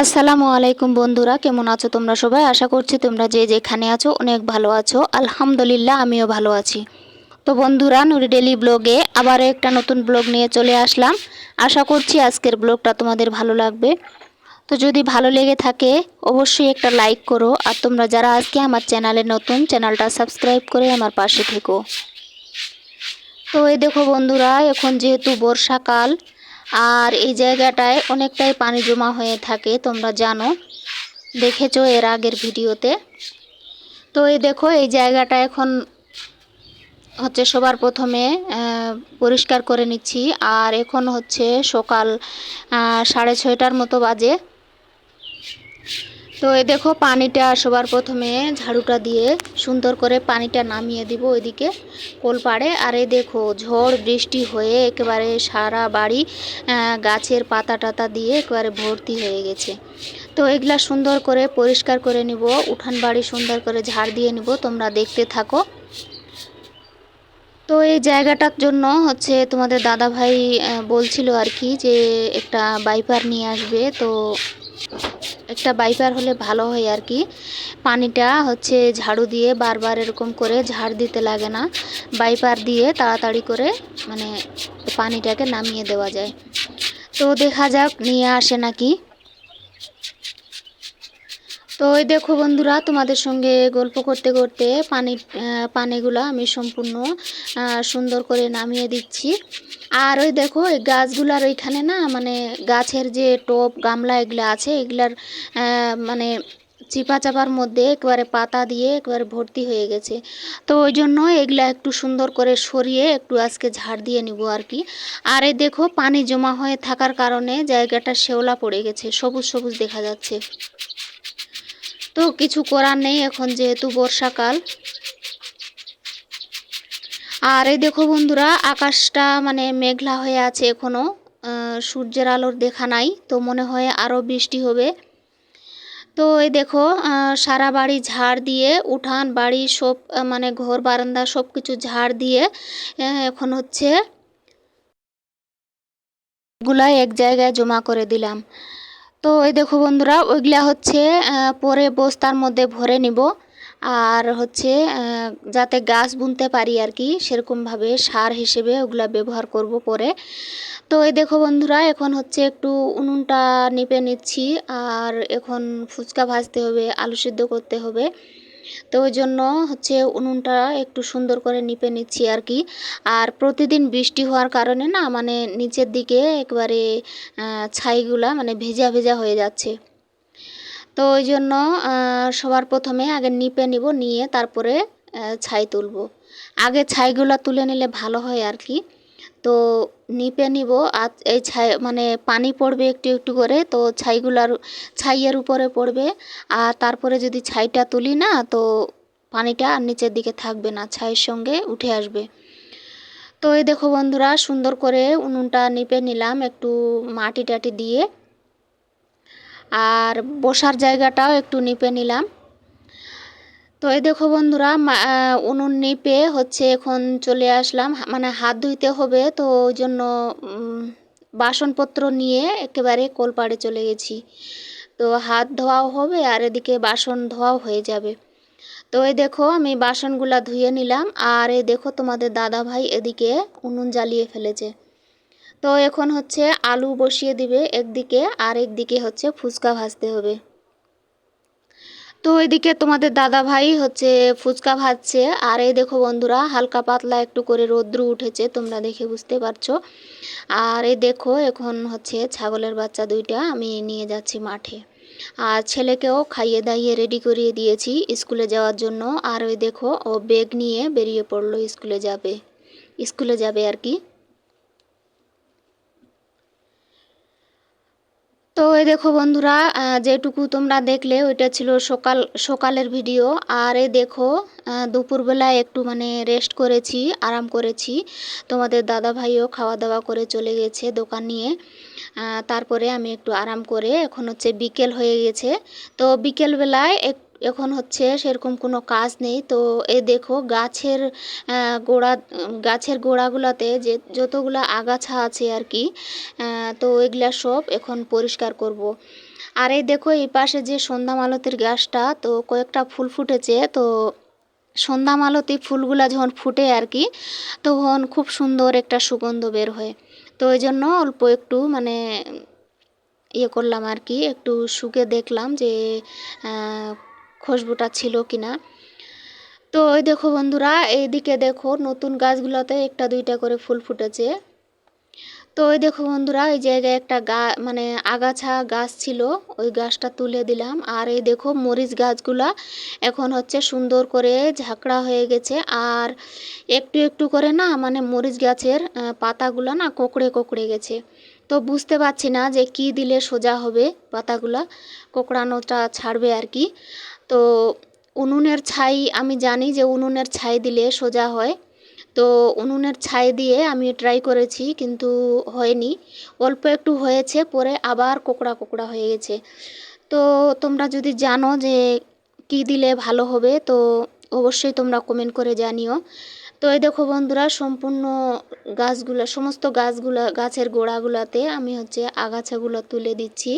আসসালামু আলাইকুম বন্ধুরা, কেমন আছো তোমরা সবাই? আশা করছি তোমরা যে যেখানে আছো অনেক ভালো আছো। আলহামদুলিল্লাহ আমিও ভালো আছি। তো বন্ধুরা, নুরি ডেলি ব্লগে আবার একটা নতুন ব্লগ নিয়ে চলে আসলাম। আশা করছি আজকের ব্লগটা তোমাদের ভালো লাগবে। তো যদি ভালো লেগে থাকে অবশ্যই একটা লাইক করো, আর তোমরা যারা আজকে আমার চ্যানেলে নতুন, চ্যানেলটা সাবস্ক্রাইব করে আমার পাশে থেকো। তো এই দেখো বন্ধুরা, এখন যেহেতু বর্ষাকাল আর এই জায়গাটায় অনেকটাই পানি জমা হয়ে থাকে, তোমরা জানো, দেখেছো এর আগের ভিডিওতে। তো এই দেখো এই জায়গাটা এখন হচ্ছে সবার প্রথমে পরিষ্কার করে নিচ্ছি। আর এখন হচ্ছে সকাল 6:30টার মতো বাজে। তো এই দেখো পানিটা সবার প্রথমে ঝাড়ুটা দিয়ে সুন্দর করে পানিটা নামিয়ে দিব ওইদিকে কোলপাড়ে। আর এই দেখো ঝড় বৃষ্টি হয়ে একেবারে সারা বাড়ি গাছের পাতা টাতা দিয়ে একেবারে ভর্তি হয়ে গেছে। তো এগুলা সুন্দর করে পরিষ্কার করে নিব, উঠান বাড়ি সুন্দর করে ঝাড় দিয়ে নিব, তোমরা দেখতে থাকো। তো এই জায়গাটার জন্য হচ্ছে তোমাদের দাদা ভাই বলছিল আর কি যে একটা বাইপার নিয়ে আসবে। তো একটা বাইপার হলে ভালো হয় আর কি, পানিটা হচ্ছে ঝাড়ু দিয়ে বারবার এরকম করে ঝাড় দিতে লাগে না, বাইপার দিয়ে তাড়াতাড়ি করে মানে পানিটাকে নামিয়ে দেওয়া যায়। তো দেখা যাক নিয়ে আসে নাকি। তো ওই দেখো বন্ধুরা, তোমাদের সঙ্গে গল্প করতে করতে পানিগুলো আমি সম্পূর্ণ সুন্দর করে নামিয়ে দিচ্ছি। আর ওই দেখো এই গাছগুলার ওইখানে না, মানে গাছের যে টব গামলা এগুলো আছে, এগুলার মানে চিপা চাপার মধ্যে একেবারে পাতা দিয়ে একেবারে ভর্তি হয়ে গেছে। তো ওই জন্য এগুলা একটু সুন্দর করে সরিয়ে একটু আজকে ঝাড় দিয়ে নিব আর কি। আর এই দেখো পানি জমা হয়ে থাকার কারণে জায়গাটা শেওলা পড়ে গেছে, সবুজ সবুজ দেখা যাচ্ছে। তো কিছু করার নেই এখন যেহেতু বর্ষাকাল। আর এই দেখো বন্ধুরা, আকাশটা মানে মেঘলা হয়ে আছে এখনো, সূর্যের আলোর দেখা নাই, তো মনে হয় আরও বৃষ্টি হবে। তো এই দেখো সারা বাড়ি ঝাড় দিয়ে উঠান বাড়ি সব মানে ঘর বারান্দা সব কিছু ঝাড় দিয়ে এখন হচ্ছে গুলাই এক জায়গায় জমা করে দিলাম। তো এই দেখো বন্ধুরা, ওইগুলা হচ্ছে পরে বস্তার মধ্যে ভরে নিব। আর হচ্ছে যাতে গাছ বুনতে পারি আর কি, সেরকমভাবে সার হিসেবে ওগুলা ব্যবহার করব পরে। তো এই দেখো বন্ধুরা, এখন হচ্ছে একটু উনুনটা নিপে নিচ্ছি। আর এখন ফুচকা ভাজতে হবে, আলু সিদ্ধ করতে হবে। তো ওই জন্য হচ্ছে উনুনটা একটু সুন্দর করে নিপে নিচ্ছি আর কি। আর প্রতিদিন বৃষ্টি হওয়ার কারণে না, মানে নিচের দিকে একবারে ছাইগুলা মানে ভেজা ভেজা হয়ে যাচ্ছে। তো ওই জন্য সবার প্রথমে আগে নিপে নিব, নিয়ে তারপরে ছাই তুলব। আগে ছাইগুলা তুলে নিলে ভালো হয় আর কি। তো নিপে নিব, আর এই ছাই মানে পানি পড়বে একটু একটু করে, তো ছাইয়ের উপরে পড়বে। আর তারপরে যদি ছাইটা তুলি না, তো পানিটা আর নিচের দিকে থাকবে না, ছাইয়ের সঙ্গে উঠে আসবে। তো এই দেখো বন্ধুরা, সুন্দর করে উনুনটা নিপে নিলাম একটু মাটি টাটি দিয়ে। আর বসার জায়গাটাও একটু নিপে নিলাম। তো এই দেখো বন্ধুরা, উনুন নিপে হচ্ছে এখন চলে আসলাম, মানে হাত ধুইতে হবে, তো ওই জন্য বাসনপত্র নিয়ে একেবারে কোলপাড়ে চলে গেছি। তো হাত ধোয়াও হবে আর এদিকে বাসন ধোয়াও হয়ে যাবে। তো এই দেখো আমি বাসনগুলা ধুয়ে নিলাম। আর এই দেখো তোমাদের দাদা ভাই এদিকে উনুন জ্বালিয়ে ফেলেছে। তো এখন হচ্ছে আলু বসিয়ে দিবে একদিকে, আর একদিকে হচ্ছে ফুচকা ভাজতে হবে। তো এদিকে তোমাদের দাদা ভাই হচ্ছে ফুচকা ভাজছে। আর এই দেখো বন্ধুরা, হালকা পাতলা একটু করে রৌদ্র উঠেছে, তোমরা দেখে বুঝতে পারছো। আর এই দেখো এখন হচ্ছে ছাগলের বাচ্চা দুইটা আমি নিয়ে যাচ্ছি মাঠে। আর ছেলেকেও খাইয়ে দাইয়ে রেডি করিয়ে দিয়েছি স্কুলে যাওয়ার জন্য। আর ওই দেখো ও ব্যাগ নিয়ে বেরিয়ে পড়লো, স্কুলে যাবে আর কি। তো এই দেখো বন্ধুরা, যেটুকু তোমরা দেখলে ওইটা ছিল সকালের ভিডিও। আর এই দেখো দুপুরবেলায় একটু মানে রেস্ট করেছি, আরাম করেছি। তোমাদের দাদা ভাইও খাওয়া দাওয়া করে চলে গেছে দোকান নিয়ে। তারপরে আমি একটু আরাম করে এখন হচ্ছে বিকেল হয়ে গেছে। তো বিকেলবেলায় এখন হচ্ছে সেরকম কোনো কাজ নেই। তো এই দেখো গাছের গোড়াগুলোতে যে যতগুলো আগাছা আছে আর কি, তো এগুলা সব এখন পরিষ্কার করব। আর এই দেখো এই পাশে যে সন্ধ্যা মালতীর গাছটা, তো কয়েকটা ফুল ফুটেছে। তো সন্ধ্যা মালতী ফুলগুলা যখন ফুটে আর কি, তখন খুব সুন্দর একটা সুগন্ধ বের হয়। তো ওই জন্য অল্প একটু মানে ইয়ে করলাম আর কি, একটু শুকে দেখলাম যে খুশবুটা ছিল কিনা। তো ওই দেখো বন্ধুরা, এইদিকে দেখো নতুন গাছগুলোতে একটা দুইটা করে ফুল ফুটেছে। তো ওই দেখো বন্ধুরা, এই জায়গায় একটা মানে আগাছা গাছ ছিল, ওই গাছটা তুলে দিলাম। আর এই দেখো মরিচ গাছগুলা এখন হচ্ছে সুন্দর করে ঝাঁকড়া হয়ে গেছে। আর একটু একটু করে না মানে মরিচ গাছের পাতাগুলা না কোঁকড়ে কোঁকড়ে গেছে। তো বুঝতে পারছি না যে কি দিলে সোজা হবে, পাতাগুলা কোঁকড়ানোটা ছাড়বে আর কি। তো উনুনের ছাই, আমি জানি যে উনুনের ছাই দিলে সোজা হয়। তো উনুনের ছাই দিয়ে আমি ট্রাই করেছি, কিন্তু হয়নি। অল্প একটু হয়েছে, পরে আবার কোঁকড়া কোঁকড়া হয়ে গেছে। তো তোমরা যদি জানো যে কি দিলে ভালো হবে, তো অবশ্যই তোমরা কমেন্ট করে জানিও। তো এই দেখো বন্ধুরা, সম্পূর্ণ গাছগুলা, সমস্ত গাছগুলা, গাছের গোড়াগুলাতে আমি হচ্ছে আগাছাগুলো তুলে দিচ্ছি।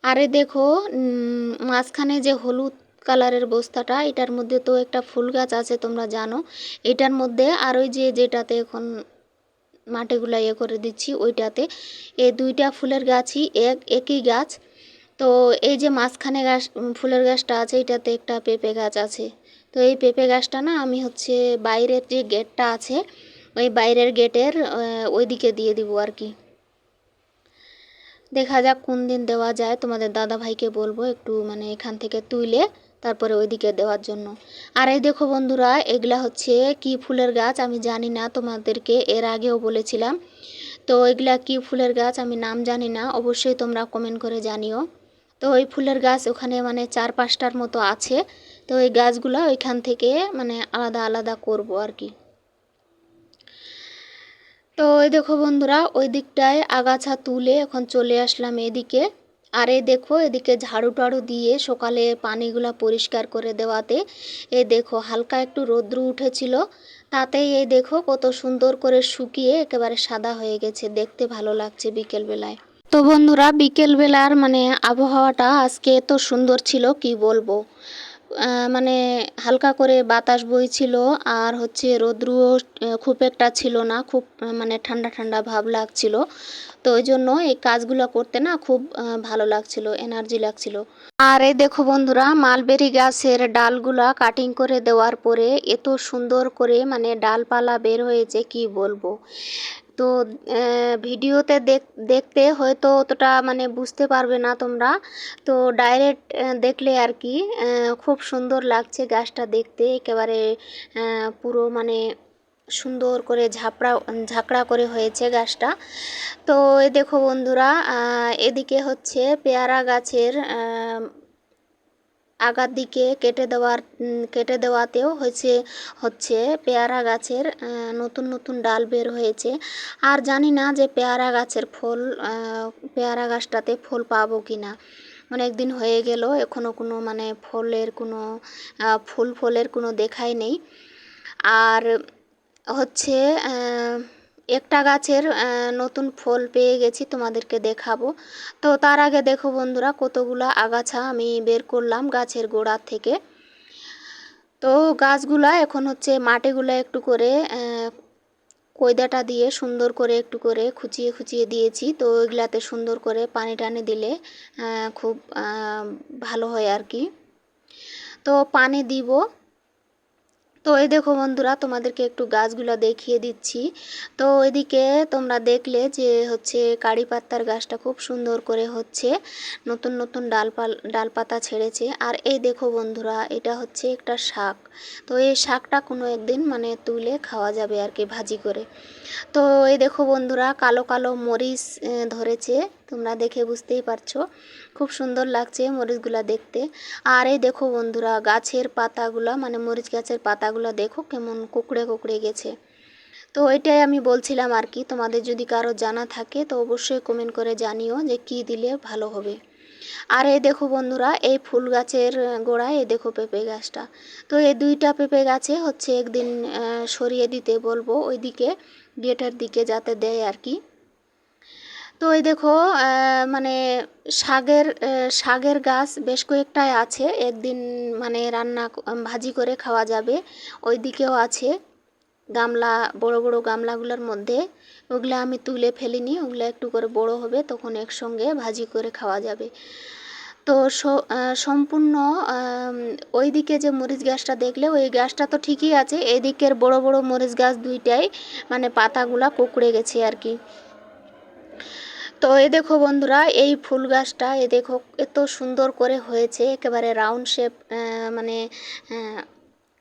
আরে দেখো মাঝখানে যে হলুদ কালারের বস্তাটা, এটার মধ্যে তো একটা ফুল গাছ আছে, তোমরা জানো। এটার মধ্যে আর ওই যে যেটাতে এখন মাটিগুলা ইয়ে করে দিচ্ছি ওইটাতে, এই দুইটা ফুলের গাছই একই গাছ। তো এই যে মাঝখানে গাছ, ফুলের গাছটা আছে, এটাতে একটা পেঁপে গাছ আছে। তো এই পেঁপে গাছটা না আমি হচ্ছে বাইরের যে গেটটা আছে, ওই বাইরের গেটের ওই দিকে দিয়ে দিব আর কি। দেখা যাক কোন দিন দেওয়া যায়, তোমাদের দাদা ভাইকে বলবো একটু মানে এখান থেকে তুলে তারপরে ওইদিকে দেওয়ার জন্য। আর এই দেখো বন্ধুরা, এগুলা হচ্ছে কি ফুলের গাছ আমি জানি না, তোমাদেরকে এর আগেও বলেছিলাম। তো এগুলা কি ফুলের গাছ আমি নাম জানি না, অবশ্যই তোমরা কমেন্ট করে জানিও। তো ওই ফুলের গাছ ওখানে মানে 4-5টার মতো আছে। তো এই গাছগুলা ওইখান থেকে মানে আলাদা আলাদা করব আর কি। তো ওই দেখো বন্ধুরা, ওই দিকটায় আগাছা তুলে এখন চলে আসলাম এদিকে। আর এই দেখো এদিকে ঝাড়ু টাড়ু দিয়ে সকালে পানিগুলা পরিষ্কার করে দেওয়াতে এই দেখো হালকা একটু রৌদ্র উঠেছিল, তাতেই এই দেখো কত সুন্দর করে শুকিয়ে একেবারে সাদা হয়ে গেছে, দেখতে ভালো লাগছে বিকেল বেলায়। তো বন্ধুরা, বিকেল বেলার মানে আবহাওয়াটা আজকে এত সুন্দর ছিল কি বলবো। মানে হালকা করে বাতাস বইছিল, আর হচ্ছে রৌদ্রও খুব একটা ছিল না, খুব মানে ঠান্ডা ঠান্ডা ভাব লাগছিল। তো ওই জন্য এই কাজগুলো করতে না খুব ভালো লাগছিল, এনার্জি লাগছিল। আর এই দেখো বন্ধুরা, মালবেরি গাছের ডালগুলা কাটিং করে দেওয়ার পরে এত সুন্দর করে মানে ডালপালা বের হয়েছে কি বলবো। তো ভিডিওতে দেখতে হয়তো অতটা মানে বুঝতে পারবে না তোমরা। তো ডাইরেক্ট দেখলে আর কি খুব সুন্দর লাগছে গাছটা দেখতে, একেবারে পুরো মানে সুন্দর করে ঝাঁকড়া করে হয়েছে গাছটা। তো এই দেখো বন্ধুরা, এদিকে হচ্ছে পেয়ারা গাছের আগার দিকে কেটে দেওয়াতেও হচ্ছে পেয়ারা গাছের নতুন নতুন ডাল বের হয়েছে। আর জানি না যে পেয়ারা গাছটাতে ফল পাবো কি না। অনেক দিন হয়ে গেল, এখনও কোনো মানে ফলের কোনো দেখাই নেই। আর হচ্ছে একটা গাছের নতুন ফল পেয়ে গেছি, তোমাদেরকে দেখাবো। তো তার আগে দেখো বন্ধুরা, কতগুলা আগাছা আমি বের করলাম গাছের গোড়া থেকে। তো গাছগুলা এখন হচ্ছে মাটিগুলা একটু করে কয়দাটা দিয়ে সুন্দর করে একটু করে খুঁচিয়ে খুঁচিয়ে দিয়েছি। তো ওইগুলাতে সুন্দর করে পানি টানি দিলে খুব ভালো হয় আর কি। তো পানি দিব। তো এই দেখো বন্ধুরা, তোমাদেরকে একটু গাছগুলো দেখিয়ে দিচ্ছি। তো এদিকে তোমরা দেখলে যে হচ্ছে কারি পাতার গাছটা খুব সুন্দর করে হচ্ছে নতুন নতুন ডালপাতা ছেড়েছে। আর এই দেখো বন্ধুরা, এটা হচ্ছে একটা শাক। তো এই শাকটা কোনো একদিন মানে তুলে খাওয়া যাবে আর কি, ভাজি করে। তো এই দেখো বন্ধুরা, কালো কালো মরিচ ধরেছে, তোমরা দেখে বুঝতেই পারছো খুব সুন্দর লাগছে মরিচগুলা দেখতে। আর এই দেখো বন্ধুরা, গাছের পাতাগুলা মানে মরিচ গাছের পাতাগুলা দেখো কেমন কুকড়ে কুকড়ে গেছে। তো এটাই আমি বলছিলাম আর কি, তোমাদের যদি কারো জানা থাকে তো অবশ্যই কমেন্ট করে জানিও যে কি দিলে ভালো হবে। আর এই দেখো বন্ধুরা, এই ফুল গাছের গোড়ায় এই দেখো পেঁপে গাছটা। তো এই দুইটা পেঁপে গাছে হচ্ছে একদিন সরিয়ে দিতে বলবো ওইদিকে গেটের দিকে, যাতে দেয় আর কি। তো এই দেখো মানে শাকের গাছ বেশ কয়েকটাই আছে, একদিন মানে ভাজি করে খাওয়া যাবে। ওই দিকেও আছে গামলা, বড় বড় গামলাগুলোর মধ্যে। ওগুলো আমি তুলে ফেলিনি, ওগুলো একটু করে বড় হবে তখন একসঙ্গে ভাজি করে খাওয়া যাবে। তো সম্পূর্ণ ওই দিকে যে মরিচ গাছটা দেখলে, ওই গাছটা তো ঠিকই আছে, এদিকের বড় বড় মরিচ গাছ দুইটাই মানে পাতাগুলা কুঁকড়ে গেছে আর কি। তো এই দেখো বন্ধুরা, এই ফুল গাছটা দেখো এত সুন্দর করে হয়েছে, একেবারে রাউন্ড শেপ, মানে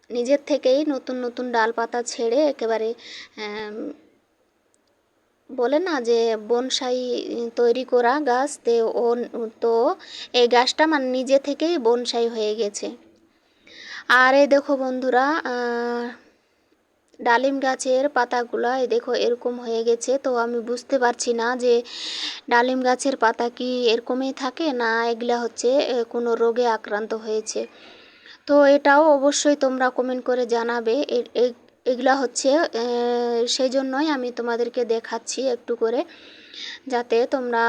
নিজের থেকেই নতুন নতুন ডালপাতা ছেড়ে একেবারে বলে না যে বনসাই তৈরি করা গাছ, তো এই গাছটা মানে নিজে থেকেই বনসাই হয়ে গেছে। আর এই দেখো বন্ধুরা, ডালিম গাছের পাতাগুলো এই দেখো এরকম হয়ে গেছে। তো আমি বুঝতে পারছি না যে ডালিম গাছের পাতা কি এরকমই থাকে, না এগুলা হচ্ছে কোনো রোগে আক্রান্ত হয়েছে। তো এটাও অবশ্যই তোমরা কমেন্ট করে জানাবে। এগুলা হচ্ছে সেই জন্যই আমি তোমাদেরকে দেখাচ্ছি একটু করে, যাতে তোমরা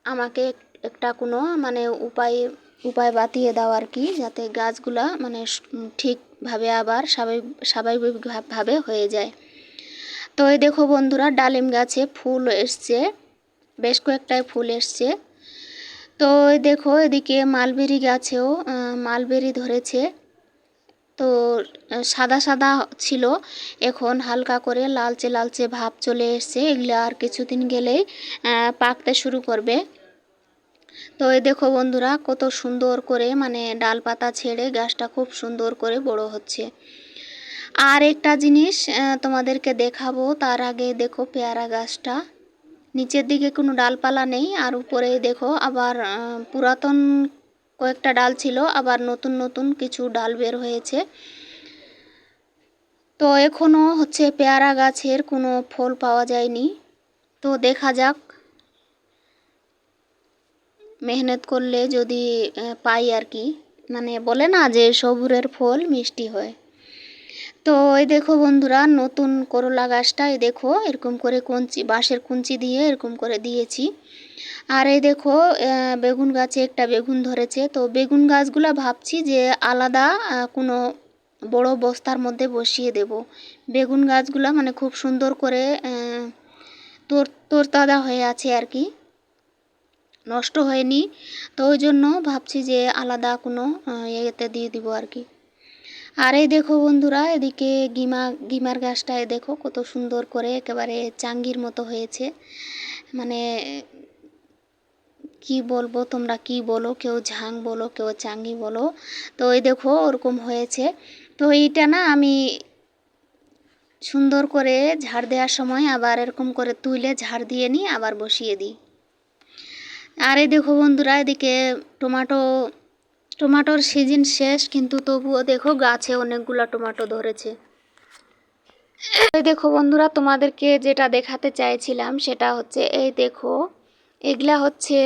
আমাকে একটা কোনো মানে উপায় বাতিয়ে দাও আর কি, যাতে গাছগুলা মানে ঠিকভাবে আবার স্বাভাবিকভাবে হয়ে যায়। তো এই দেখো বন্ধুরা, ডালিম গাছে ফুল এসছে, বেশ কয়েকটাই ফুল এসছে। তো এই দেখো এদিকে মালবেরি গাছেও মালবেরি ধরেছে। তো সাদা সাদা ছিল, এখন হালকা করে লালচে লালচে ভাব চলে এসছে। এগুলো আর কিছুদিন গেলেই পাকতে শুরু করবে। তো এই দেখো বন্ধুরা, কত সুন্দর করে মানে ডালপাতা ছেড়ে গাছটা খুব সুন্দর করে বড় হচ্ছে। আর একটা জিনিস তোমাদেরকে দেখাবো, তার আগে দেখো পেয়ারা গাছটা, নিচের দিকে কোনো ডালপালা নেই, আর উপরে দেখো আবার পুরাতন কয়েকটা ডাল ছিল, আবার নতুন নতুন কিছু ডাল বের হয়েছে। তো এখনো হচ্ছে পেয়ারা গাছের কোনো ফল পাওয়া যায়নি। তো দেখা যাক, মেহনত করলে যদি পাই আর কি, মানে বলে না যে সবুরের ফল মিষ্টি হয়। তো এই দেখো বন্ধুরা, নতুন করলা গাছটা এই দেখো এরকম করে বাঁশের কুঞ্চি দিয়ে এরকম করে দিয়েছি। আর এই দেখো বেগুন গাছে একটা বেগুন ধরেছে। তো বেগুন গাছগুলা ভাবছি যে আলাদা কোনো বড় বস্তার মধ্যে বসিয়ে দেব। বেগুন গাছগুলা মানে খুব সুন্দর করে তোড়তাজা হয়ে আছে আর কি, নষ্ট হয়নি। তো ওই জন্য ভাবছি যে আলাদা কোনো ইয়েতে দিয়ে দিব আর কি। আর এই দেখো বন্ধুরা, এদিকে গিমার গাছটা দেখো কত সুন্দর করে একেবারে চাঙ্গির মতো হয়েছে। মানে কি বলবো, তোমরা কি বলো, কেউ ঝাং বলো, কেউ চাঙ্গি বলো। তো এই দেখো ওরকম হয়েছে। তো এইটা না আমি সুন্দর করে ঝাড় দেওয়ার সময় আবার এরকম করে তুলে ঝাড় দিয়ে নিই, আবার বসিয়ে দিই। আর এই দেখো বন্ধুরা, এদিকে টমেটোর সিজন শেষ, কিন্তু তবুও দেখো গাছে অনেকগুলো টমেটো ধরেছে। এই দেখো বন্ধুরা, তোমাদেরকে যেটা দেখাতে চাইছিলাম সেটা হচ্ছে এই দেখো, এগুলা হচ্ছে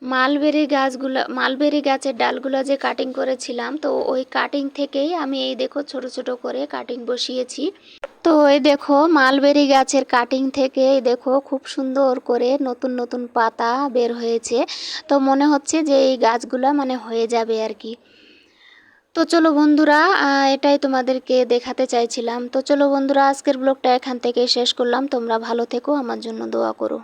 মালবেরি গাছের ডালগুলো যে কাটিং করেছিলাম, তো ওই কাটিং থেকেই আমি এই দেখো ছোট ছোট করে কাটিং বসিয়েছি। তো এই দেখো মালবেরি গাছের কাটিং থেকে এই দেখো খুব সুন্দর করে নতুন নতুন পাতা বের হয়েছে। তো মনে হচ্ছে যে এই গাছগুলা মানে হয়ে যাবে আর কি। তো চলো বন্ধুরা, এটাই তোমাদেরকে দেখাতে চাইছিলাম। তো চলো বন্ধুরা, আজকের ব্লগটা এখান থেকেই শেষ করলাম। তোমরা ভালো থেকো, আমার জন্য দোয়া করো।